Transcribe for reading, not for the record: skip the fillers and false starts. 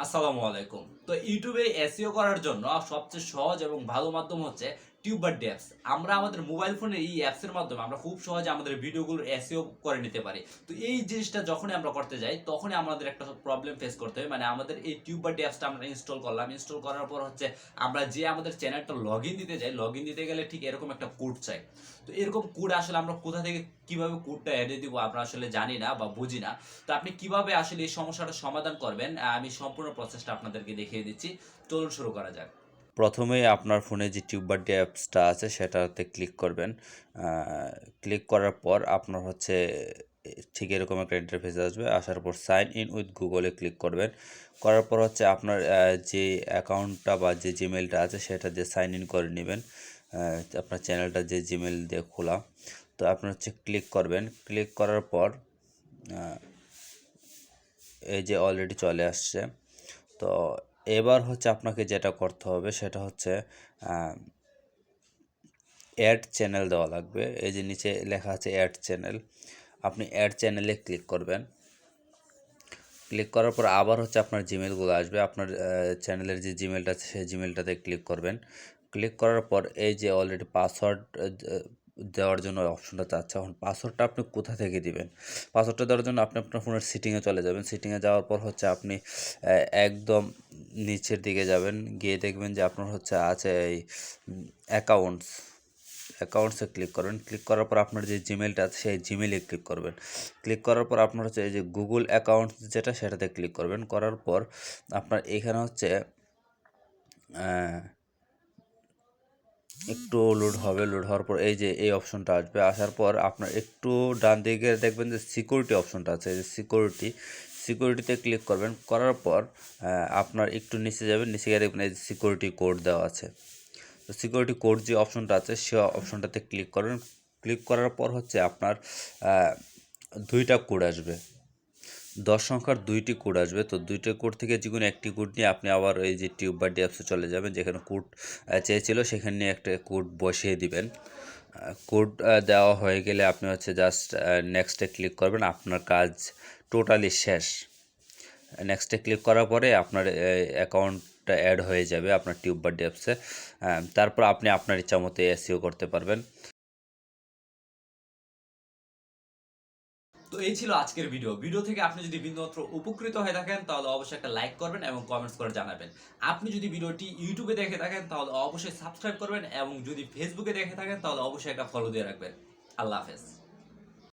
আসসালামু আলাইকুম। তো ইউটিউবে এসইও করার জন্য সবচেয়ে সহজ এবং ভালো মাধ্যম হচ্ছে টিউববাডি অ্যাপস। আমরা আমাদের মোবাইল ফোনে এই অ্যাপসের মাধ্যমে আমরা খুব সহজে আমাদের ভিডিওগুলোর এসইও করে নিতে পারি। তো এই জিনিসটা যখনই আমরা করতে যাই তখনই আমাদের একটা প্রবলেম ফেস করতে হয়। মানে আমাদের এই টিউববাডি অ্যাপসটা আমরা ইনস্টল করলাম। ইনস্টল করার পর হচ্ছে আমরা যে আমাদের চ্যানেলটা লগইন দিতে যাই, লগইন দিতে গেলে ঠিক এরকম একটা কোড চাই। তো এরকম কোড আসলে আমরা কোথা থেকে কিভাবে কোডটা এনে দিব আমরা আসলে জানি না বা বুঝি না। তো আপনি কিভাবে আসলে এই সমস্যাটা সমাধান করবেন আমি সম্পূর্ণ প্রসেসটা আপনাদেরকে দেখিয়ে দিচ্ছি। চলুন শুরু করা যাক। প্রথমেই আপনার ফোনে যে টিউববাডি অ্যাপসটা আছে সেটাতে ক্লিক করবেন। ক্লিক করার পর আপনার হচ্ছে ঠিক এরকম একটা ইন্টারফেস আসবে। আসার পর সাইন ইন উইথ গুগলে ক্লিক করবেন। করার পর হচ্ছে আপনার যে অ্যাকাউন্টটা বা যে জিমেলটা আছে সেটা দিয়ে সাইন ইন করে নেবেন। আপনার চ্যানেলটা যে জিমেল দিয়ে খোলা, তো আপনার হচ্ছে ক্লিক করবেন। ক্লিক করার পর এই যে অলরেডি চলে আসছে। তো এবার হচ্ছে আপনাকে যেটা করতে হবে সেটা হচ্ছে অ্যাড চ্যানেল দেওয়া লাগবে। এই যে নিচে লেখা আছে অ্যাড চ্যানেল, আপনি অ্যাড চ্যানেলে ক্লিক করবেন। ক্লিক করার পর আবার হচ্ছে আপনার জিমেলগুলো আসবে। আপনার চ্যানেলের যে জিমেলটা আছে সেই জিমেলটাতে ক্লিক করবেন। ক্লিক করার পর এই যে অলরেডি পাসওয়ার্ড দেওয়ার জন্য অপশনটা চাচ্ছে। এখন পাসওয়ার্ডটা আপনি কোথা থেকে দিবেন? পাসওয়ার্ডটা দেওয়ার জন্য আপনি আপনার ফোনের সেটিংয়ে চলে যাবেন। সেটিংয়ে যাওয়ার পর হচ্ছে আপনি একদম নিচের দিকে যাবেন, গিয়ে দেখবেন যে আপনার হচ্ছে আছে এই অ্যাকাউন্টস। অ্যাকাউন্টসে ক্লিক করবেন। ক্লিক করার পর আপনার যে জিমেলটা আছে সেই জিমেলে ক্লিক করবেন। ক্লিক করার পর আপনার হচ্ছে এই যে গুগল অ্যাকাউন্ট যেটা সেটাতে ক্লিক করবেন। করার পর আপনার এখানে হচ্ছে একটু লোড হবে। লোড হওয়ার পর এই যে এই অপশনটা আসবে। আসার পর আপনার একটু ডান দিকে দেখবেন যে সিকিউরিটি অপশনটা আছে। এই যে সিকিউরিটিতে ক্লিক করবেন। করার পর আপনার একটু নিচে যাবেন। নিচে গিয়ে দেখবেন এই যে সিকিউরিটি কোড দেওয়া আছে। তো সিকিউরিটি কোড যে অপশনটা আছে সে অপশনটাতে ক্লিক করবেন। ক্লিক করার পর হচ্ছে আপনার দুইটা কোড আসবে। 10 সংখ্যার 2টি কোড আসবে। তো 2টি কোড থেকে যেকোনো একটি কোড নিয়ে আপনি আবার এই যে টিউববাডি অ্যাপসে চলে যাবেন। যেখানে কোড চেয়েছিল সেখানে নিয়ে একটা কোড বসিয়ে দিবেন। কোড দেওয়া হয়ে গেলে আপনি হচ্ছে জাস্ট নেক্সটে ক্লিক করবেন। আপনার কাজ টোটালি শেষ। নেক্সটে ক্লিক করার পরে আপনার অ্যাকাউন্টটা অ্যাড হয়ে যাবে আপনার টিউববাডি অ্যাপসে। তারপর আপনি আপনার ইচ্ছামতো এসইও করতে পারবেন। তো এই ছিল আজকের ভিডিও থেকে আপনি যদি বিন্দুমাত্র উপকৃত হয়ে থাকেন তাহলে অবশ্যই একটা লাইক করবেন এবং কমেন্টস করে জানাবেন। আপনি যদি ভিডিওটি ইউটিউবে দেখে থাকেন তাহলে অবশ্যই সাবস্ক্রাইব করবেন এবং যদি ফেসবুকে দেখে থাকেন তাহলে অবশ্যই একটা ফলো দিয়ে রাখবেন। আল্লাহ হাফেজ।